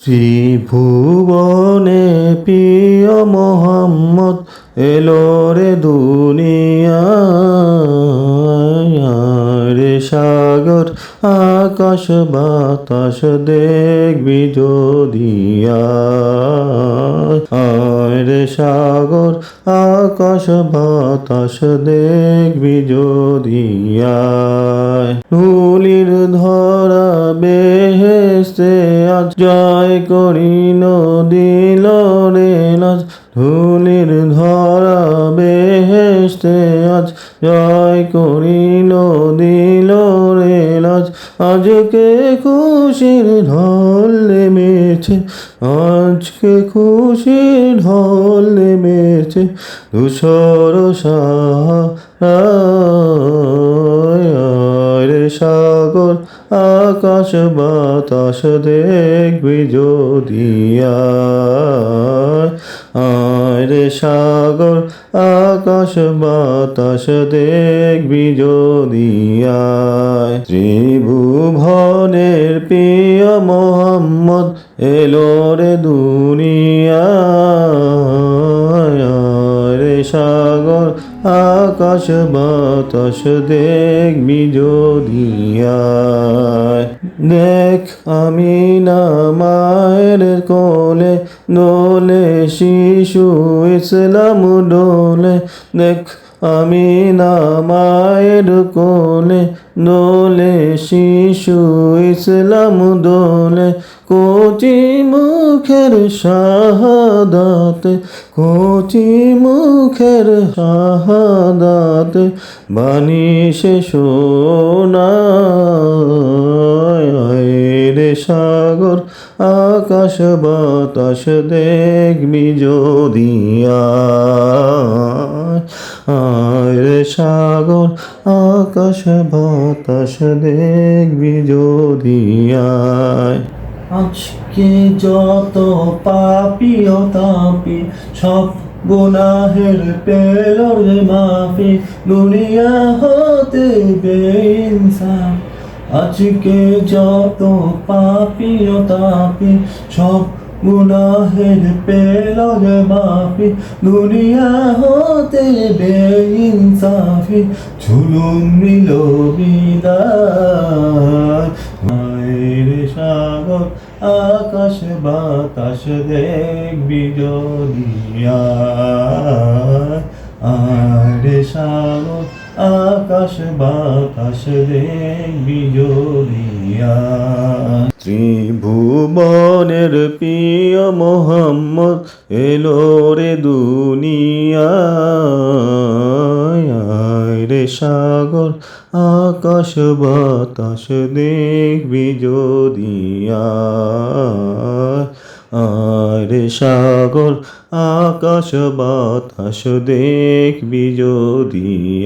ত্রিভুবনে প্রিয় মোহাম্মদ এলো রে দুনিয়ায় রে সাগর আকাশ বাতাস দেখবি যদি আয় রে সাগর আকাশ বাতাস দেখবি যদি ধুলির ধরা বেহেশতে আজ জয় করিল দিল রে লাজ ধুলির ধরা বেহেশতে আজ জয় করিল দিল রে লাজ আজকে খুশির ঢল নেমেছে আজকে খুশির ঢল নেমেছে ধূসর সাহারায় সাগর আকাশ বাতাস দেখবি যদি আয় রে সাগর আকাশ বাতাস দেখবি যদি ত্রিভুবনের প্রিয় মোহাম্মদ এলো রে দুনিয়ায় রে সাগর আকাশ বাতাস দেখবি যদি দেখ আমিনা মায়ের কোলে দোলে শিশু ইসলাম ডোলে দেখ আমিনা মায়ের কোলে দোলে শিশু ইসলাম দোলে কচি মুখের শাহাদাতে কচি মুখের শাহাদাতে বাণী সে শোনায় রে সাগর আকাশ বাতাস দেখবি যদি আয় রে সাগর আকাশ বাতাস দেখবি যদি আজকে যত পাপী ও তাপী সব গুনাহের পেল রে মাফি দুনিয়া হতে বেইনসাফ আজকে যত পাপী ও তাপী সব গুনাহের পেল রে মাফি দুনিয়া হতে বেইনসাফি ঝুলুম নিল বিদায় রে সাগর আকাশ বাতাস দেখবি যদি রে সাগর আকাশ বাতাস দেখবি যদি ত্রিভুবনের প্রিয় মোহাম্মদ এলো রে দুনিয়ায় রে সাগর আকাশ বাতাস দেখবি যদি রে সাগর আকাশ বাতাস দেখবি যদি